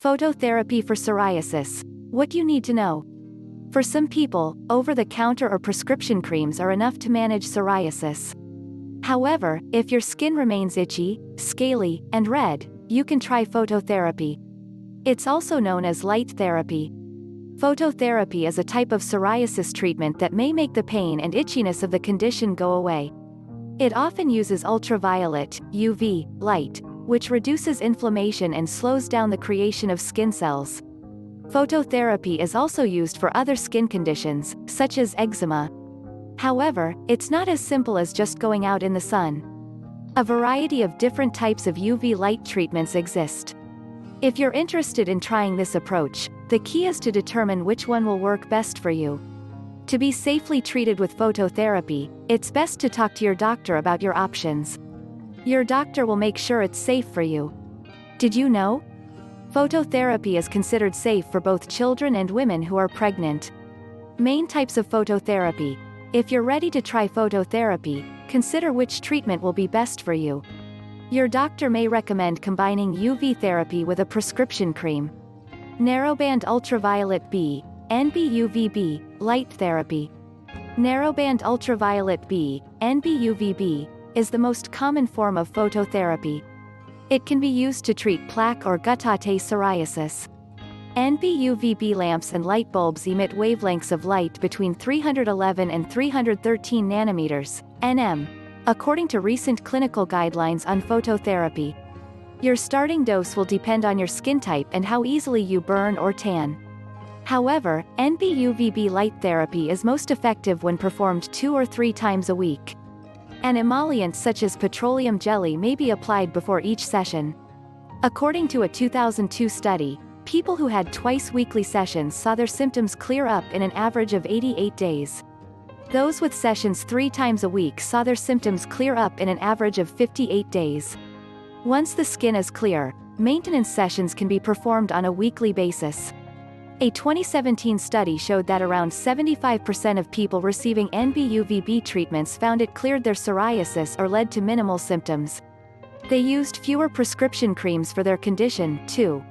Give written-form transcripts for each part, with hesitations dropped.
Phototherapy for psoriasis. What you need to know. For some people, over-the-counter or prescription creams are enough to manage psoriasis. However, if your skin remains itchy, scaly, and red, you can try phototherapy. It's also known as light therapy. Phototherapy is a type of psoriasis treatment that may make the pain and itchiness of the condition go away. It often uses ultraviolet, UV, light, which reduces inflammation and slows down the creation of skin cells. Phototherapy is also used for other skin conditions, such as eczema. However, it's not as simple as just going out in the sun. A variety of different types of UV light treatments exist. If you're interested in trying this approach, the key is to determine which one will work best for you. To be safely treated with phototherapy, it's best to talk to your doctor about your options. Your doctor will make sure it's safe for you. Did you know? Phototherapy is considered safe for both children and women who are pregnant. Main types of phototherapy. If you're ready to try phototherapy, consider which treatment will be best for you. Your doctor may recommend combining UV therapy with a prescription cream. Narrowband ultraviolet B, NB-UVB, light therapy. Narrowband ultraviolet B, NB-UVB, is the most common form of phototherapy. It can be used to treat plaque or guttate psoriasis. NB-UVB lamps and light bulbs emit wavelengths of light between 311 and 313 nanometers, nm, according to recent clinical guidelines on phototherapy. Your starting dose will depend on your skin type and how easily you burn or tan. However, NB-UVB light therapy is most effective when performed 2 or 3 times a week. An emollient such as petroleum jelly may be applied before each session. According to a 2002 study, people who had twice-weekly sessions saw their symptoms clear up in an average of 88 days. Those with sessions 3 times a week saw their symptoms clear up in an average of 58 days. Once the skin is clear, maintenance sessions can be performed on a weekly basis. A 2017 study showed that around 75% of people receiving NB-UVB treatments found it cleared their psoriasis or led to minimal symptoms. They used fewer prescription creams for their condition, too.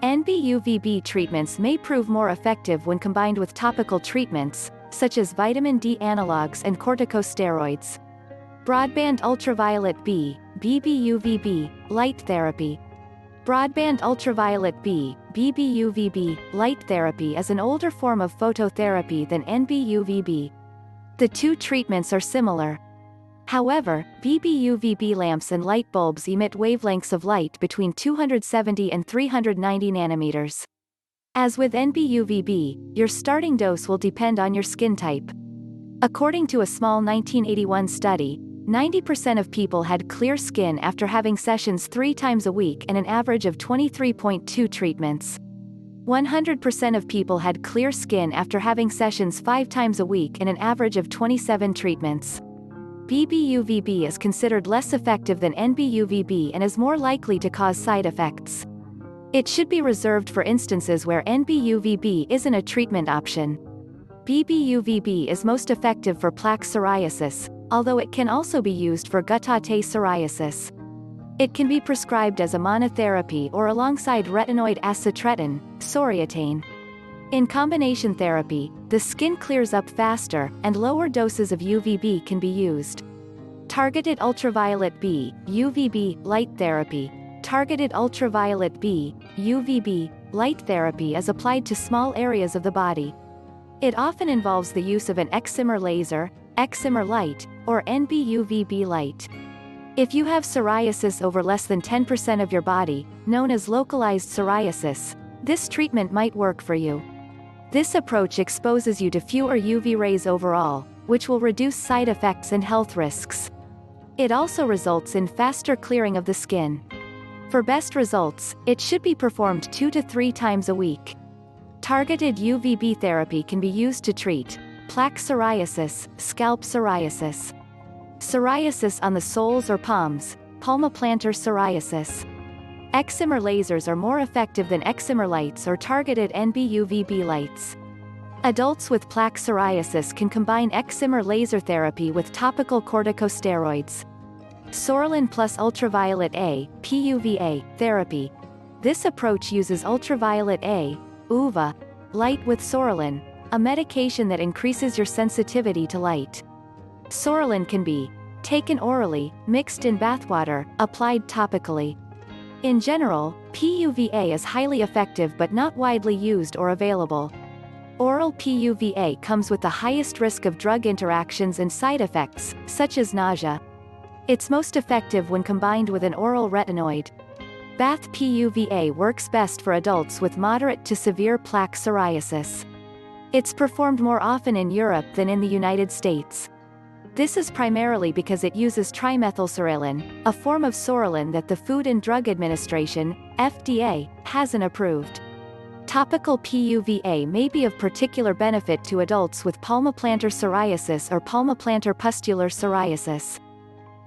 NB-UVB treatments may prove more effective when combined with topical treatments, such as vitamin D analogs and corticosteroids. Broadband ultraviolet B, BB-UVB, light therapy. Broadband ultraviolet B, BB-UVB, light therapy is an older form of phototherapy than NB-UVB. The two treatments are similar. However, BB-UVB lamps and light bulbs emit wavelengths of light between 270 and 390 nanometers. As with NB-UVB, your starting dose will depend on your skin type. According to a small 1981 study, 90% of people had clear skin after having sessions 3 times a week and an average of 23.2 treatments. 100% of people had clear skin after having sessions 5 times a week and an average of 27 treatments. BB-UVB is considered less effective than NB-UVB and is more likely to cause side effects. It should be reserved for instances where NB-UVB isn't a treatment option. BB-UVB is most effective for plaque psoriasis, although it can also be used for guttate psoriasis. It can be prescribed as a monotherapy or alongside retinoid acitretin, soriatane. In combination therapy, the skin clears up faster, and lower doses of UVB can be used. Targeted ultraviolet B, UVB, light therapy. Targeted ultraviolet B, UVB, light therapy is applied to small areas of the body. It often involves the use of an excimer laser, excimer light, or NB-UVB light. If you have psoriasis over less than 10% of your body, known as localized psoriasis, this treatment might work for you. This approach exposes you to fewer UV rays overall, which will reduce side effects and health risks. It also results in faster clearing of the skin. For best results, it should be performed 2 to 3 times a week. Targeted UVB therapy can be used to treat plaque psoriasis, scalp psoriasis, psoriasis on the soles or palms, palmoplantar psoriasis. Excimer lasers are more effective than excimer lights or targeted NB-UVB lights. Adults with plaque psoriasis can combine excimer laser therapy with topical corticosteroids. Psoralen plus ultraviolet A, PUVA, therapy. This approach uses ultraviolet A, UVA, light with psoralen, a medication that increases your sensitivity to light. Psoralen can be taken orally, mixed in bathwater, applied topically. In general, PUVA is highly effective but not widely used or available. Oral PUVA comes with the highest risk of drug interactions and side effects, such as nausea. It's most effective when combined with an oral retinoid. Bath PUVA works best for adults with moderate to severe plaque psoriasis. It's performed more often in Europe than in the United States. This is primarily because it uses trimethylpsoralen, a form of psoralen that the Food and Drug Administration, FDA, hasn't approved. Topical PUVA may be of particular benefit to adults with palmoplantar psoriasis or palmoplantar pustular psoriasis.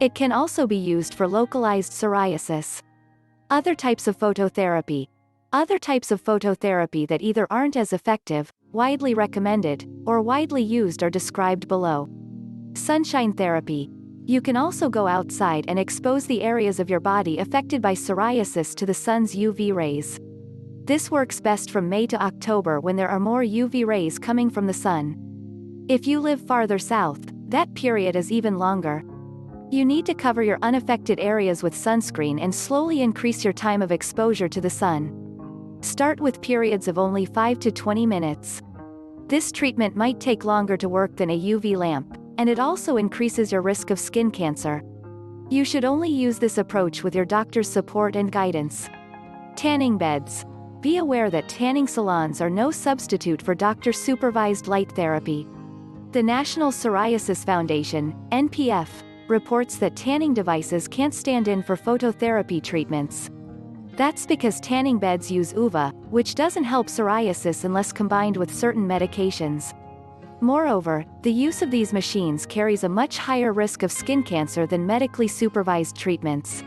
It can also be used for localized psoriasis. Other types of phototherapy. Other types of phototherapy that either aren't as effective, widely recommended, or widely used are described below. Sunshine therapy. You can also go outside and expose the areas of your body affected by psoriasis to the sun's UV rays. This works best from May to October when there are more UV rays coming from the sun. If you live farther south, that period is even longer. You need to cover your unaffected areas with sunscreen and slowly increase your time of exposure to the sun. Start with periods of only 5 to 20 minutes. This treatment might take longer to work than a UV lamp, and it also increases your risk of skin cancer. You should only use this approach with your doctor's support and guidance. Tanning beds. Be aware that tanning salons are no substitute for doctor-supervised light therapy. The National Psoriasis Foundation, NPF, reports that tanning devices can't stand in for phototherapy treatments. That's because tanning beds use UVA, which doesn't help psoriasis unless combined with certain medications. Moreover, the use of these machines carries a much higher risk of skin cancer than medically supervised treatments.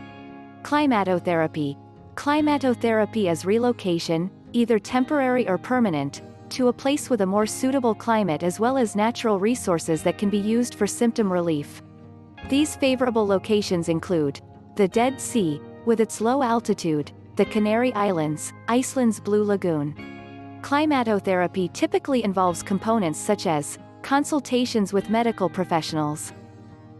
Climatotherapy. Climatotherapy is relocation, either temporary or permanent, to a place with a more suitable climate as well as natural resources that can be used for symptom relief. These favorable locations include the Dead Sea, with its low altitude, the Canary Islands, Iceland's Blue Lagoon. Climatotherapy typically involves components such as consultations with medical professionals,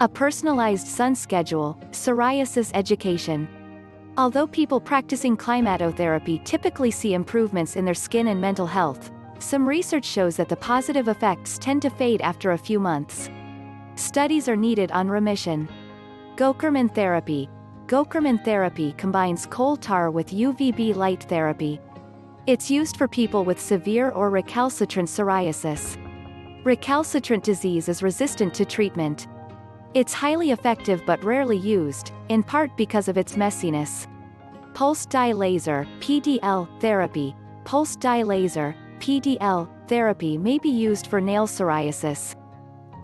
a personalized sun schedule, psoriasis education. Although people practicing climatotherapy typically see improvements in their skin and mental health, some research shows that the positive effects tend to fade after a few months. Studies are needed on remission. Gokerman therapy. Gokerman therapy combines coal tar with UVB light therapy. It's used for people with severe or recalcitrant psoriasis. Recalcitrant disease is resistant to treatment. It's highly effective but rarely used, in part because of its messiness. Pulsed dye laser, PDL, therapy. Pulsed dye laser, PDL, therapy may be used for nail psoriasis.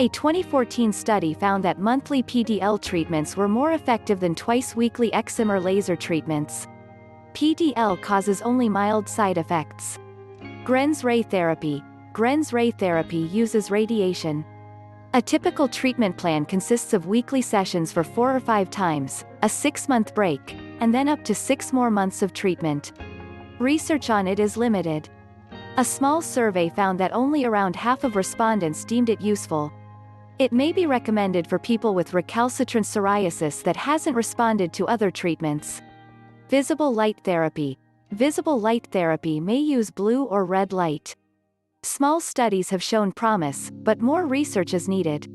A 2014 study found that monthly PDL treatments were more effective than twice-weekly eczema laser treatments. PDL causes only mild side effects. Grenz ray therapy. Grenz ray therapy uses radiation. A typical treatment plan consists of weekly sessions for 4 or 5 times, a 6-month break, and then up to 6 more months of treatment. Research on it is limited. A small survey found that only around half of respondents deemed it useful. It may be recommended for people with recalcitrant psoriasis that hasn't responded to other treatments. Visible light therapy. Visible light therapy may use blue or red light. Small studies have shown promise, but more research is needed.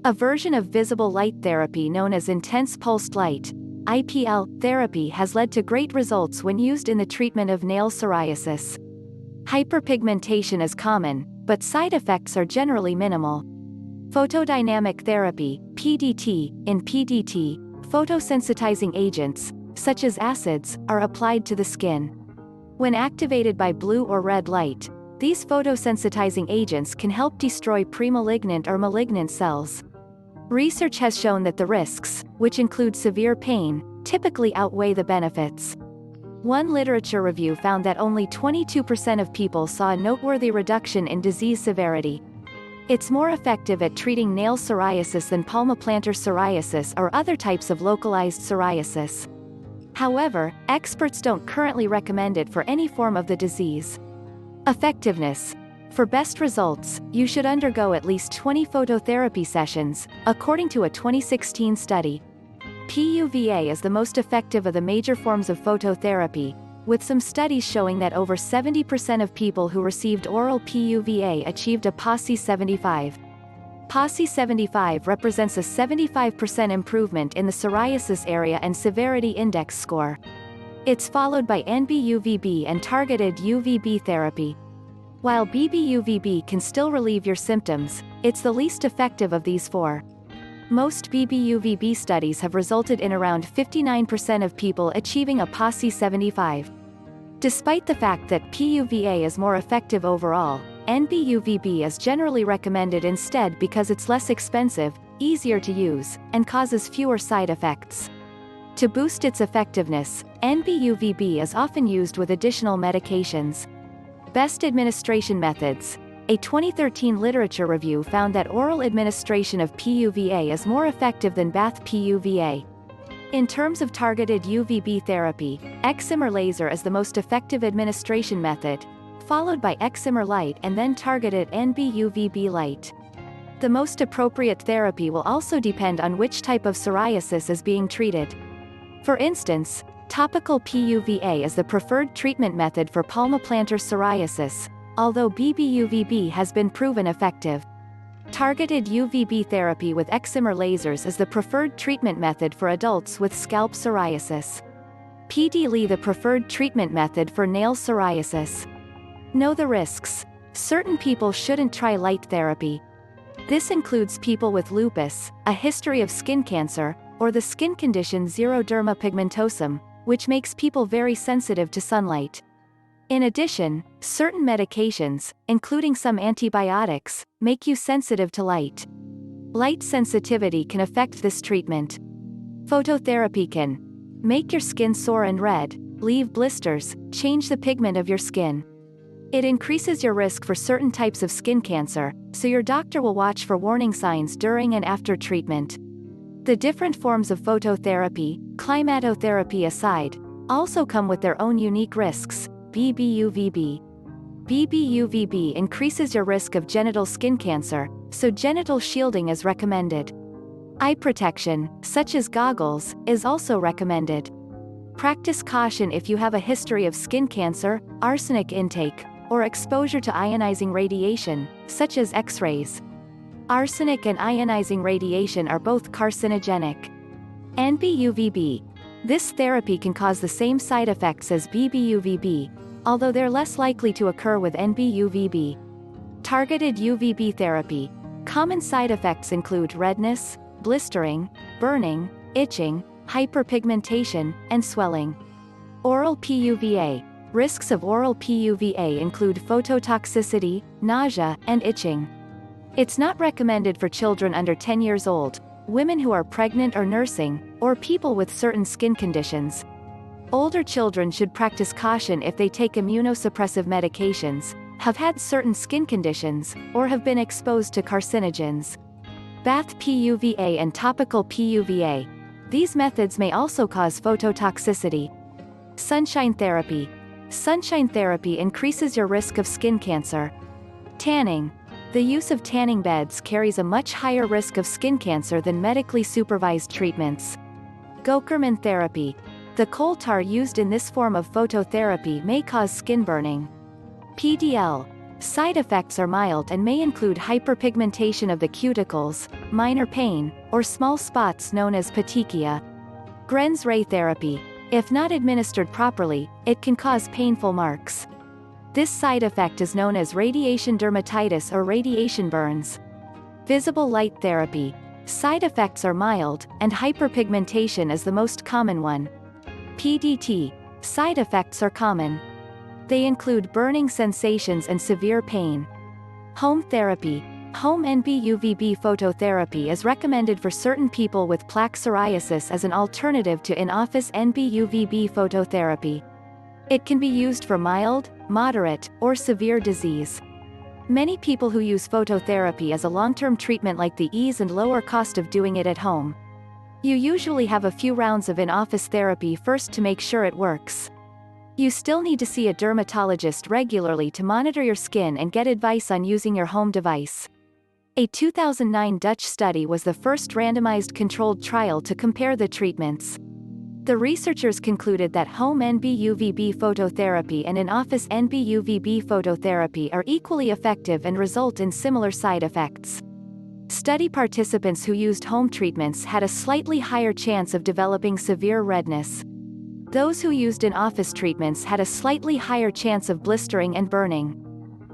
A version of visible light therapy known as intense pulsed light, IPL, therapy has led to great results when used in the treatment of nail psoriasis. Hyperpigmentation is common, but side effects are generally minimal. Photodynamic therapy, PDT. In PDT, photosensitizing agents, such as acids, are applied to the skin. When activated by blue or red light, these photosensitizing agents can help destroy premalignant or malignant cells. Research has shown that the risks, which include severe pain, typically outweigh the benefits. One literature review found that only 22% of people saw a noteworthy reduction in disease severity. It's more effective at treating nail psoriasis than palmoplantar psoriasis or other types of localized psoriasis. However, experts don't currently recommend it for any form of the disease. Effectiveness. For best results, you should undergo at least 20 phototherapy sessions, according to a 2016 study. PUVA is the most effective of the major forms of phototherapy, with some studies showing that over 70% of people who received oral PUVA achieved a PASI 75. PASI 75 represents a 75% improvement in the psoriasis area and severity index score. It's followed by NB-UVB and targeted UVB therapy. While BB-UVB can still relieve your symptoms, it's the least effective of these four. Most BB-UVB studies have resulted in around 59% of people achieving a PASI 75. Despite the fact that PUVA is more effective overall, NB-UVB is generally recommended instead because it's less expensive, easier to use, and causes fewer side effects. To boost its effectiveness, NB-UVB is often used with additional medications. Best administration methods. A 2013 literature review found that oral administration of PUVA is more effective than bath PUVA. In terms of targeted UVB therapy, eczema laser is the most effective administration method, followed by eczema light and then targeted NB-UVB light. The most appropriate therapy will also depend on which type of psoriasis is being treated. For instance, topical PUVA is the preferred treatment method for palmoplantar psoriasis, although BB-UVB has been proven effective. Targeted UVB therapy with eczema lasers is the preferred treatment method for adults with scalp psoriasis. PD-LI the preferred treatment method for nail psoriasis. Know the risks. Certain people shouldn't try light therapy. This includes people with lupus, a history of skin cancer, or the skin condition xeroderma pigmentosum, which makes people very sensitive to sunlight. In addition, certain medications, including some antibiotics, make you sensitive to light. Light sensitivity can affect this treatment. Phototherapy can make your skin sore and red, leave blisters, change the pigment of your skin. It increases your risk for certain types of skin cancer, so your doctor will watch for warning signs during and after treatment. The different forms of phototherapy, climatotherapy aside, also come with their own unique risks. BB-UVB. BB-UVB increases your risk of genital skin cancer, so genital shielding is recommended. Eye protection, such as goggles, is also recommended. Practice caution if you have a history of skin cancer, arsenic intake, or exposure to ionizing radiation, such as X-rays. Arsenic and ionizing radiation are both carcinogenic. NB-UVB. This therapy can cause the same side effects as BB-UVB, although they're less likely to occur with NB-UVB. Targeted UVB therapy. Common side effects include redness, blistering, burning, itching, hyperpigmentation, and swelling. Oral PUVA. Risks of oral PUVA include phototoxicity, nausea, and itching. It's not recommended for children under 10 years old, women who are pregnant or nursing, or people with certain skin conditions. Older children should practice caution if they take immunosuppressive medications, have had certain skin conditions, or have been exposed to carcinogens. Bath PUVA and topical PUVA. These methods may also cause phototoxicity. Sunshine therapy. Sunshine therapy increases your risk of skin cancer. Tanning. The use of tanning beds carries a much higher risk of skin cancer than medically supervised treatments. Gokerman therapy. The coal tar used in this form of phototherapy may cause skin burning. PDL. Side effects are mild and may include hyperpigmentation of the cuticles, minor pain, or small spots known as petechia. Grenz ray therapy. If not administered properly, it can cause painful marks. This side effect is known as radiation dermatitis or radiation burns. Visible light therapy. Side effects are mild, and hyperpigmentation is the most common one. PDT. Side effects are common. They include burning sensations and severe pain. Home therapy. Home NB-UVB phototherapy is recommended for certain people with plaque psoriasis as an alternative to in-office NB-UVB phototherapy. It can be used for mild, moderate, or severe disease. Many people who use phototherapy as a long-term treatment like the ease and lower cost of doing it at home. You usually have a few rounds of in-office therapy first to make sure it works. You still need to see a dermatologist regularly to monitor your skin and get advice on using your home device. A 2009 Dutch study was the first randomized controlled trial to compare the treatments. The researchers concluded that home NB-UVB phototherapy and in-office NB-UVB phototherapy are equally effective and result in similar side effects. Study participants who used home treatments had a slightly higher chance of developing severe redness. Those who used in-office treatments had a slightly higher chance of blistering and burning.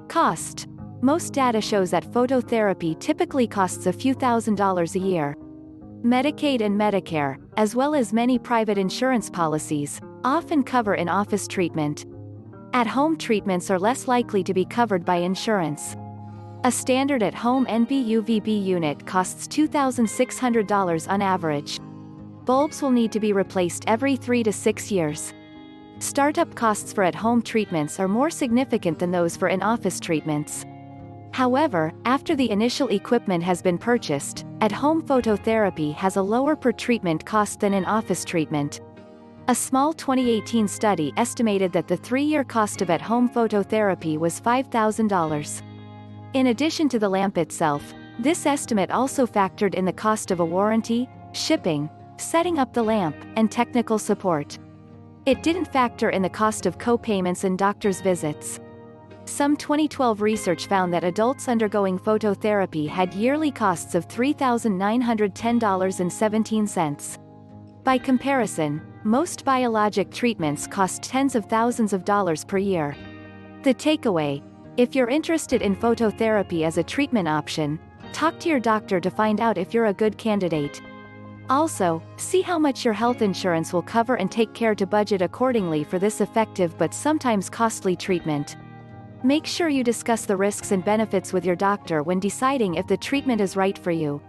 Cost. Most data shows that phototherapy typically costs a few $1,000s a year. Medicaid and Medicare, as well as many private insurance policies, often cover in-office treatment. At-home treatments are less likely to be covered by insurance. A standard at-home NB-UVB unit costs $2,600 on average. Bulbs will need to be replaced every 3 to 6 years. Startup costs for at-home treatments are more significant than those for in-office treatments. However, after the initial equipment has been purchased, at-home phototherapy has a lower per-treatment cost than in-office treatment. A small 2018 study estimated that the 3-year cost of at-home phototherapy was $5,000. In addition to the lamp itself, this estimate also factored in the cost of a warranty, shipping, setting up the lamp, and technical support. It didn't factor in the cost of co-payments and doctor's visits. Some 2012 research found that adults undergoing phototherapy had yearly costs of $3,910.17. By comparison, most biologic treatments cost tens of thousands of dollars per year. The takeaway: if you're interested in phototherapy as a treatment option, talk to your doctor to find out if you're a good candidate. Also, see how much your health insurance will cover and take care to budget accordingly for this effective but sometimes costly treatment. Make sure you discuss the risks and benefits with your doctor when deciding if the treatment is right for you.